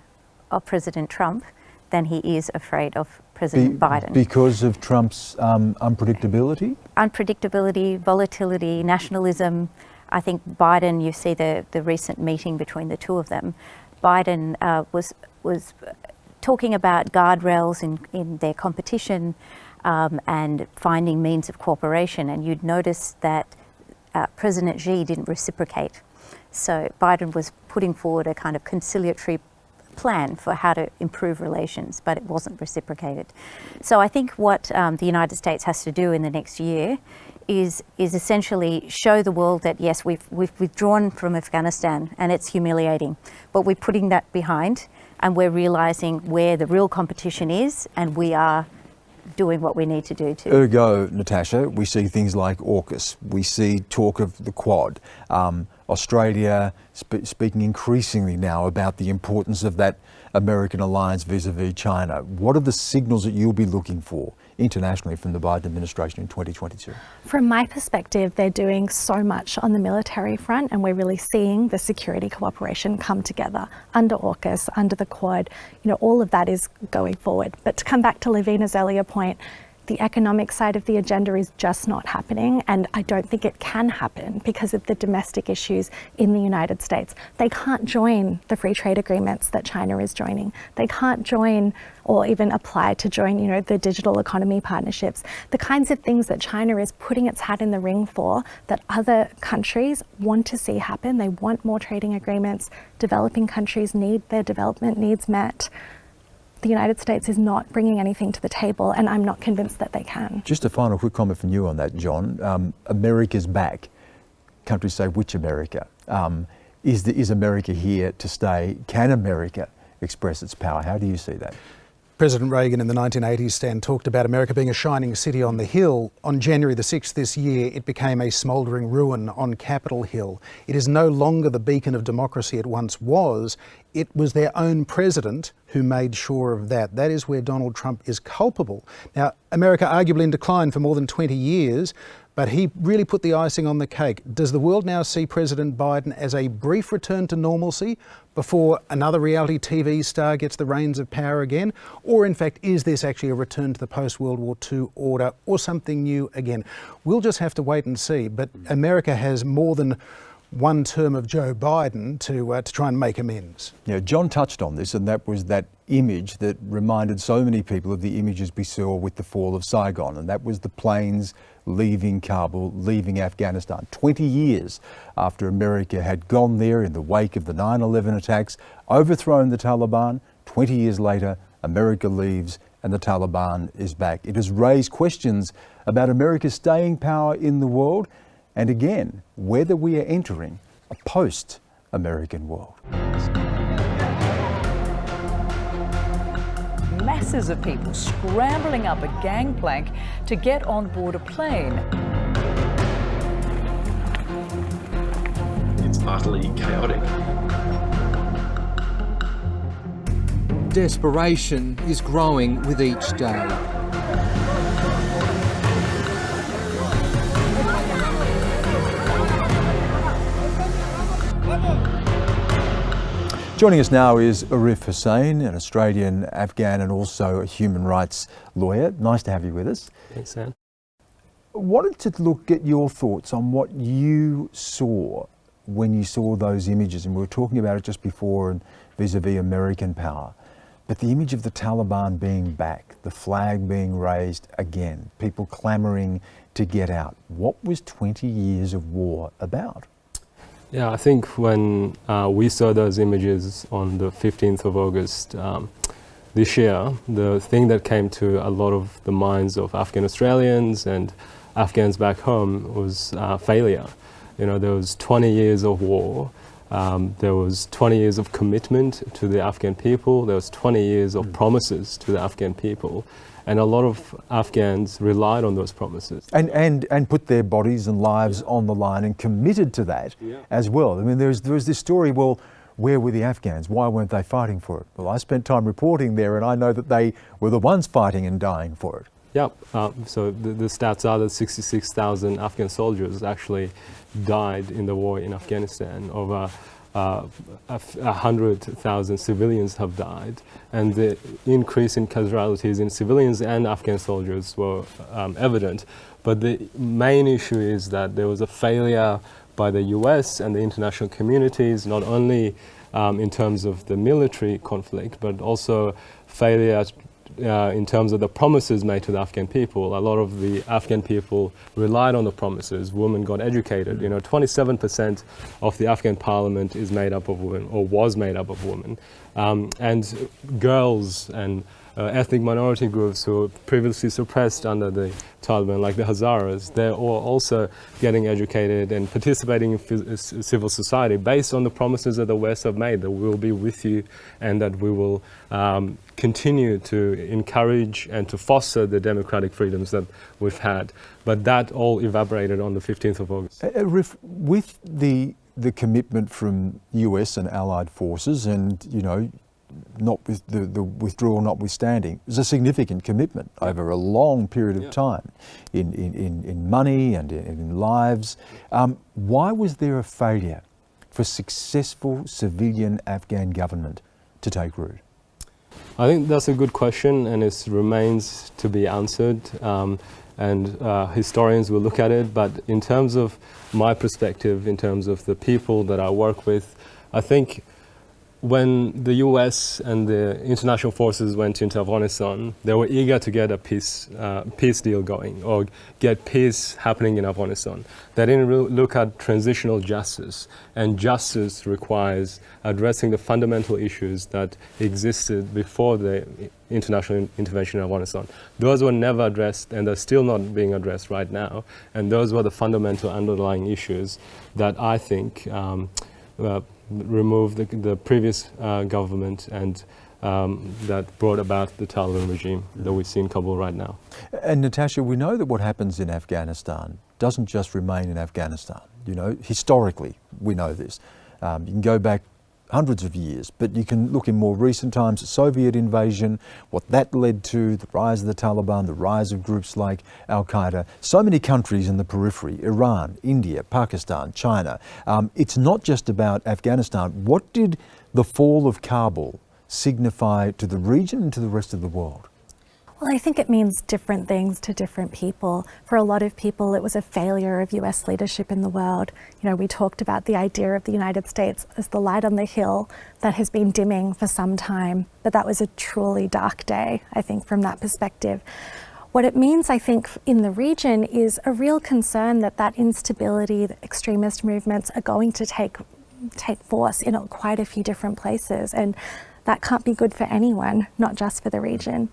of President Trump than he is afraid of President Biden. Because of Trump's unpredictability? Unpredictability, volatility, nationalism. I think Biden, you see the recent meeting between the two of them, Biden was talking about guardrails in their competition and finding means of cooperation, and you'd notice that President Xi didn't reciprocate. So Biden was putting forward a kind of conciliatory plan for how to improve relations, but it wasn't reciprocated. So I think what the United States has to do in the next year is essentially show the world that yes, we've withdrawn from Afghanistan and it's humiliating, but we're putting that behind and we're realizing where the real competition is, and we are doing what we need to do to. Ergo, Natasha, we see things like AUKUS, we see talk of the Quad, Australia speaking increasingly now about the importance of that American alliance vis-a-vis China. What are the signals that you'll be looking for internationally from the Biden administration in 2022? From my perspective, they're doing so much on the military front, and we're really seeing the security cooperation come together under AUKUS, under the Quad. You know, all of that is going forward. But to come back to Lavina's earlier point, the economic side of the agenda is just not happening, and I don't think it can happen because of the domestic issues in the United States. They can't join the free trade agreements that China is joining. They can't join or even apply to join, you know, the digital economy partnerships. The kinds of things that China is putting its hat in the ring for that other countries want to see happen. They want more trading agreements. Developing countries need their development needs met. The United States is not bringing anything to the table, and I'm not convinced that they can. Just a final quick comment from you on that, John. America's back. Countries say, which America? Is America here to stay? Can America express its power? How do you see that? President Reagan in the 1980s, Stan, talked about America being a shining city on the hill. On January the 6th this year, it became a smouldering ruin on Capitol Hill. It is no longer the beacon of democracy it once was. It was their own president who made sure of that. That is where Donald Trump is culpable. Now, America arguably in decline for more than 20 years, but he really put the icing on the cake. Does the world now see President Biden as a brief return to normalcy before another reality TV star gets the reins of power again? Or in fact, is this actually a return to the post-World War II order or something new again? We'll just have to wait and see. But America has more than one term of Joe Biden to try and make amends. Yeah, John touched on this, and that was that image that reminded so many people of the images we saw with the fall of Saigon, and that was the planes leaving Kabul, leaving Afghanistan. 20 years after America had gone there in the wake of the 9/11 attacks, overthrown the Taliban, 20 years later, America leaves and the Taliban is back. It has raised questions about America's staying power in the world, and again, whether we are entering a post-American world. masses of people scrambling up a gangplank to get on board a plane. It's utterly chaotic. Desperation is growing with each day. Joining us now is Arif Hussain, an Australian, Afghan and also a human rights lawyer. Nice to have you with us. Thanks, Sam. Wanted to get your thoughts on what you saw when you saw those images, and we were talking about it just before and vis-a-vis American power, but the image of the Taliban being back, the flag being raised again, people clamouring to get out. What was 20 years of war about? Yeah, I think when we saw those images on the 15th of August this year, the thing that came to a lot of the minds of Afghan Australians and Afghans back home was failure. You know, there was 20 years of war, there was 20 years of commitment to the Afghan people, there was 20 years of promises to the Afghan people, and a lot of Afghans relied on those promises. And put their bodies and lives on the line and committed to that as well. I mean, there was this story, well, where were the Afghans? Why weren't they fighting for it? Well, I spent time reporting there and I know that they were the ones fighting and dying for it. Yep, so the stats are that 66,000 Afghan soldiers actually died in the war in Afghanistan. Over 100,000 civilians have died, and the increase in casualties in civilians and Afghan soldiers were evident. But the main issue is that there was a failure by the US and the international communities, not only in terms of the military conflict, but also failure in terms of the promises made to the Afghan people. A lot of the Afghan people relied on the promises. Women got educated. You know, 27% of the Afghan parliament is made up of women, or was made up of women. And girls and ethnic minority groups who were previously suppressed under the Taliban, like the Hazaras, they're all also getting educated and participating in civil society based on the promises that the West have made, that we will be with you and that we will continue to encourage and to foster the democratic freedoms that we've had. But that all evaporated on the 15th of August. With the commitment from US and allied forces and, you know, not with the withdrawal notwithstanding, it was a significant commitment over a long period of time in money and in lives. Why was there a failure for successful civilian Afghan government to take root? I think that's a good question, and it remains to be answered. And historians will look at it, but in terms of my perspective, in terms of the people that I work with, I think when the US and the international forces went into Afghanistan, they were eager to get a peace deal going, or get peace happening in Afghanistan. They didn't look at transitional justice, and justice requires addressing the fundamental issues that existed before the international intervention in Afghanistan. Those were never addressed, and they're still not being addressed right now, and those were the fundamental underlying issues that I think removed the previous government and that brought about the Taliban regime that we see in Kabul right now. And Natasha, we know that what happens in Afghanistan doesn't just remain in Afghanistan. You know, historically, we know this. You can go back hundreds of years, but you can look in more recent times, the Soviet invasion, what that led to, the rise of the Taliban, the rise of groups like Al-Qaeda, so many countries in the periphery, Iran, India, Pakistan, China. It's not just about Afghanistan. What did the fall of Kabul signify to the region and to the rest of the world? Well, I think it means different things to different people. For a lot of people, it was a failure of US leadership in the world. You know, we talked about the idea of the United States as the light on the hill that has been dimming for some time, but that was a truly dark day, I think, from that perspective. What it means, I think, in the region is a real concern that that instability, the extremist movements are going to take force in quite a few different places, and that can't be good for anyone, not just for the region.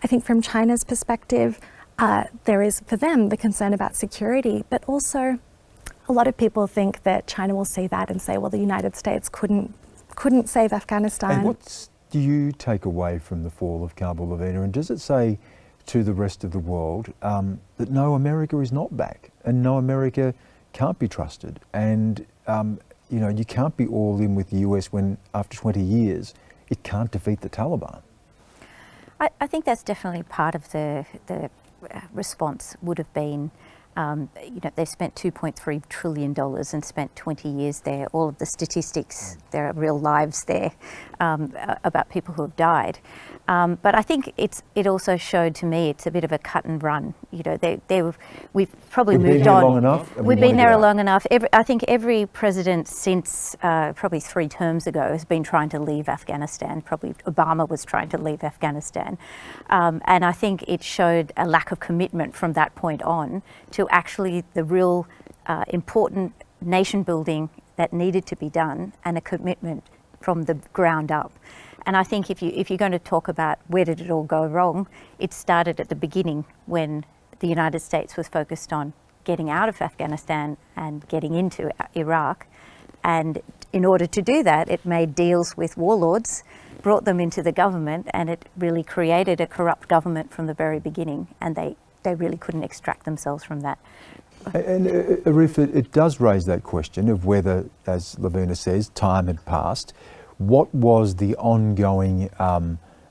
I think from China's perspective, there is for them the concern about security, but also a lot of people think that China will see that and say, well, the United States couldn't save Afghanistan. And do you take away from the fall of Kabul, Lavina? And does it say to the rest of the world that no, America is not back, and no, America can't be trusted, and you know, you can't be all in with the US when after 20 years it can't defeat the Taliban? I think that's definitely part of the response would have been, you know, they've spent $2.3 trillion and spent 20 years there. All of the statistics, there are real lives there about people who have died. But I think it also showed to me it's a bit of a cut and run. You know, we've probably moved on. Long enough, we've been there long enough. I think every president since probably 3 terms ago has been trying to leave Afghanistan. Probably Obama was trying to leave Afghanistan. And I think it showed a lack of commitment from that point on to actually the real important nation building that needed to be done, and a commitment from the ground up. And I think if you're going to talk about where did it all go wrong, it started at the beginning when the United States was focused on getting out of Afghanistan and getting into Iraq. And in order to do that, it made deals with warlords, brought them into the government, and it really created a corrupt government from the very beginning. And they really couldn't extract themselves from that. And Arif, it does raise that question of whether, as Lavina says, time had passed. What was the ongoing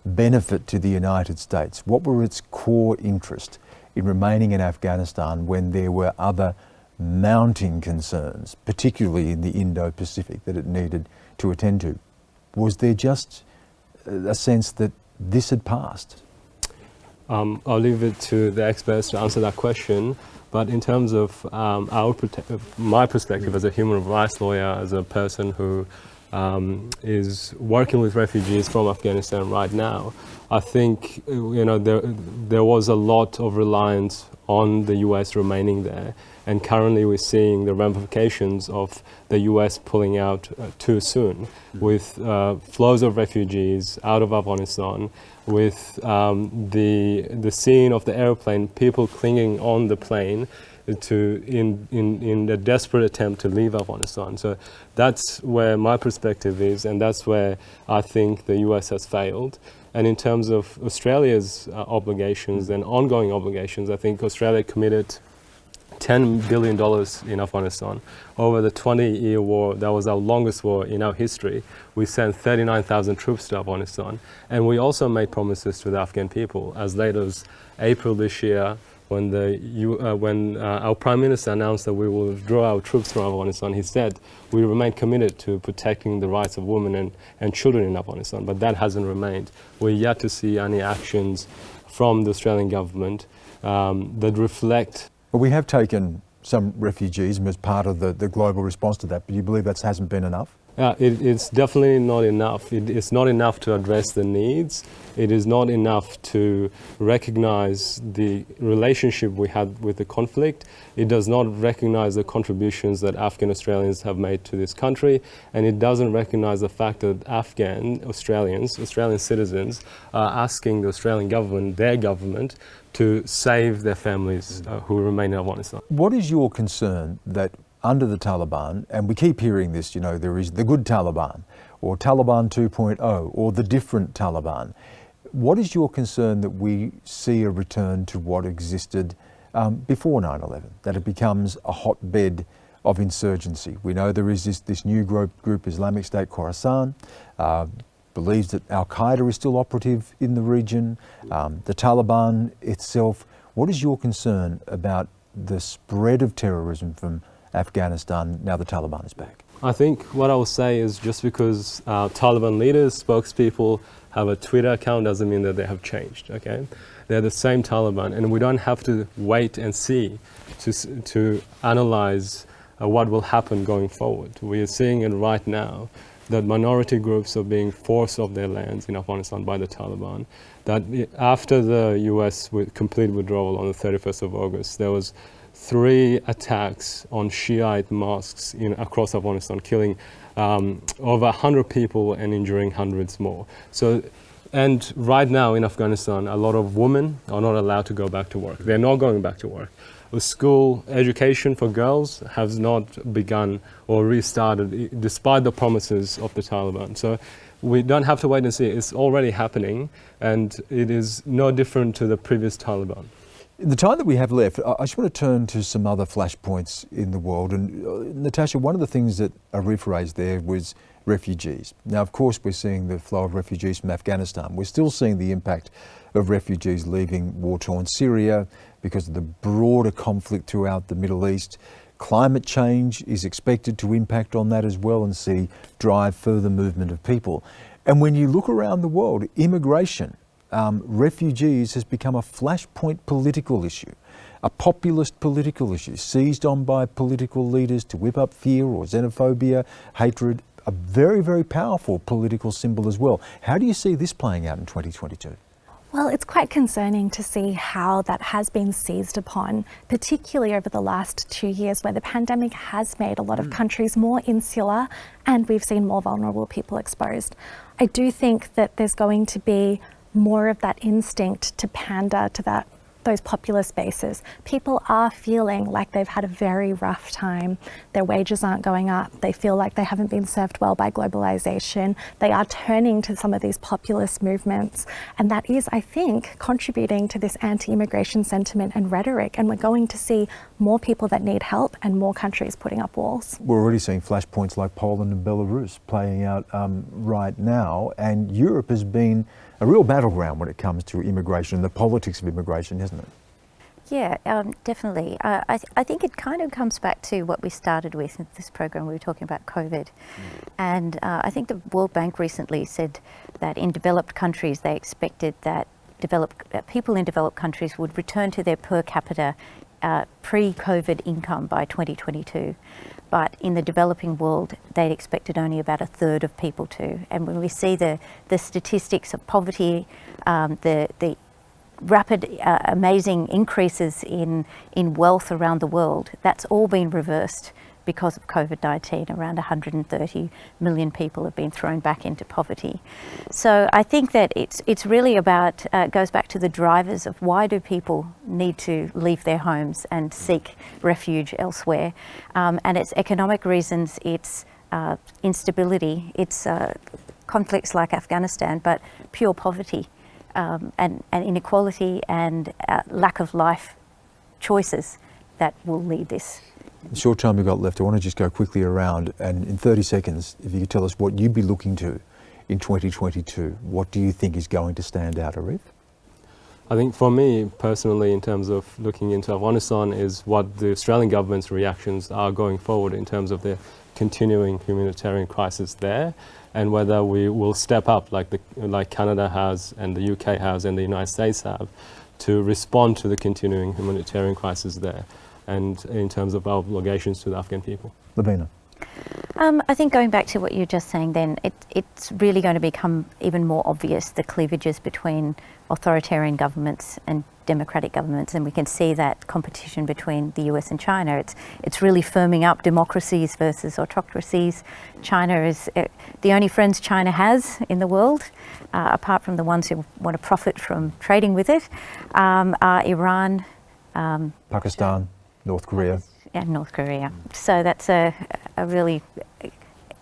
benefit to the United States? What were its core interest in remaining in Afghanistan when there were other mounting concerns, particularly in the Indo-Pacific, that it needed to attend to? Was there just a sense that this had passed? I'll leave it to the experts to answer that question. But in terms of my perspective as a human rights lawyer, as a person who is working with refugees from Afghanistan right now, I think, you know, there was a lot of reliance on the US remaining there, and currently we're seeing the ramifications of the US pulling out too soon, with flows of refugees out of Afghanistan, with the scene of the airplane, people clinging on the plane in a desperate attempt to leave Afghanistan. So that's where my perspective is, and that's where I think the US has failed. And in terms of Australia's obligations and ongoing obligations, I think Australia committed $10 billion in Afghanistan. Over the 20-year war, that was our longest war in our history. We sent 39,000 troops to Afghanistan. And we also made promises to the Afghan people. As late as April this year, when our Prime Minister announced that we will withdraw our troops from Afghanistan, he said we remain committed to protecting the rights of women and children in Afghanistan, but that hasn't remained. We're yet to see any actions from the Australian government that reflect. Well, we have taken some refugees as part of the global response to that, but you believe that hasn't been enough? It's definitely not enough. It's not enough to address the needs. It is not enough to recognize the relationship we had with the conflict. It does not recognize the contributions that Afghan Australians have made to this country, and it doesn't recognize the fact that Afghan Australian citizens are asking the Australian government, their government, to save their families who remain in Afghanistan. What is your concern that under the Taliban, and we keep hearing this, you know, there is the good Taliban, or Taliban 2.0, or the different Taliban. What is your concern that we see a return to what existed before 9/11, that it becomes a hotbed of insurgency? We know there is this new group, Islamic State Khorasan, believes that Al-Qaeda is still operative in the region, the Taliban itself. What is your concern about the spread of terrorism from Afghanistan now the Taliban is back? I think what I will say is just because Taliban leaders, spokespeople have a Twitter account doesn't mean that they have changed, okay? They're the same Taliban, and we don't have to wait and see to analyze what will happen going forward. We are seeing it right now, that minority groups are being forced off their lands in Afghanistan by the Taliban. That after the US complete withdrawal on the 31st of August, there was 3 attacks on Shiite mosques across Afghanistan, killing over 100 people and injuring hundreds more. So, and right now in Afghanistan, a lot of women are not allowed to go back to work. They're not going back to work. school education for girls has not begun or restarted despite the promises of the Taliban. So we don't have to wait and see. It's already happening, and it is no different to the previous Taliban. In the time that we have left, I just want to turn to some other flashpoints in the world. And Natasha, one of the things that Arif raised there was refugees. Now, of course, we're seeing the flow of refugees from Afghanistan. We're still seeing the impact of refugees leaving war-torn Syria because of the broader conflict throughout the Middle East. Climate change is expected to impact on that as well and drive further movement of people. And when you look around the world, immigration, refugees has become a flashpoint political issue, a populist political issue, seized on by political leaders to whip up fear or xenophobia, hatred, a very, very powerful political symbol as well. How do you see this playing out in 2022? Well, it's quite concerning to see how that has been seized upon, particularly over the last 2 years where the pandemic has made a lot of countries more insular and we've seen more vulnerable people exposed. I do think that there's going to be more of that instinct to pander to those populist bases. People are feeling like they've had a very rough time. Their wages aren't going up. They feel like they haven't been served well by globalization. They are turning to some of these populist movements. And that is, I think, contributing to this anti-immigration sentiment and rhetoric. And we're going to see more people that need help and more countries putting up walls. We're already seeing flashpoints like Poland and Belarus playing out right now. And Europe has been a real battleground when it comes to immigration and the politics of immigration, hasn't it? Yeah, definitely. I think it kind of comes back to what we started with in this program. We were talking about COVID. And I think the World Bank recently said that in developed countries, they expected that people in developed countries would return to their per capita pre-COVID income by 2022. But in the developing world, they'd expected only about a third of people to. And when we see the statistics of poverty, the rapid, amazing increases in wealth around the world, that's all been reversed because of COVID-19. Around 130 million people have been thrown back into poverty. So I think that it's really about, goes back to the drivers of why do people need to leave their homes and seek refuge elsewhere. And it's economic reasons, it's instability, it's conflicts like Afghanistan, but pure poverty and inequality and lack of life choices that will lead this. The short time we've got left, I want to just go quickly around and in 30 seconds, if you could tell us what you'd be looking to in 2022, what do you think is going to stand out, Arif? I think for me personally, in terms of looking into Afghanistan, is what the Australian government's reactions are going forward in terms of the continuing humanitarian crisis there, and whether we will step up like Canada has and the UK has and the United States have to respond to the continuing humanitarian crisis there, and in terms of our obligations to the Afghan people. Lavina. I think going back to what you were just saying then, it's really going to become even more obvious, the cleavages between authoritarian governments and democratic governments, and we can see that competition between the US and China. It's really firming up democracies versus autocracies. China is the only friends China has in the world, apart from the ones who want to profit from trading with it, are Iran, Pakistan, North Korea. And North Korea. So that's a really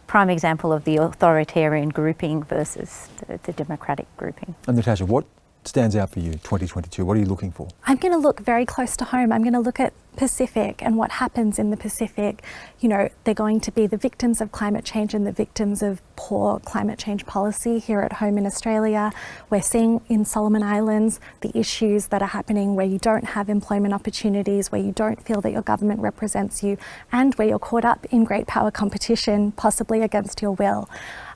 prime example of the authoritarian grouping versus the democratic grouping. And Natasha, what stands out for you 2022? What are you looking for? I'm going to look very close to home. I'm going to look at Pacific and what happens in the Pacific. You know, they're going to be the victims of climate change and the victims of poor climate change policy here at home in Australia. We're seeing in Solomon Islands the issues that are happening where you don't have employment opportunities, where you don't feel that your government represents you, and where you're caught up in great power competition, possibly against your will.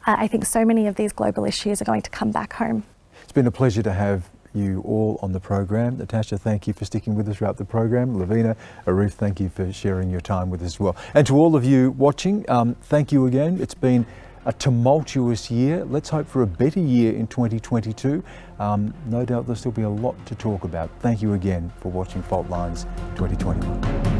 I think so many of these global issues are going to come back home. It's been a pleasure to have you all on the program. Natasha, thank you for sticking with us throughout the program. Lavina, Arif, thank you for sharing your time with us as well. And to all of you watching, thank you again. It's been a tumultuous year. Let's hope for a better year in 2022. No doubt there'll still be a lot to talk about. Thank you again for watching Fault Lines 2021.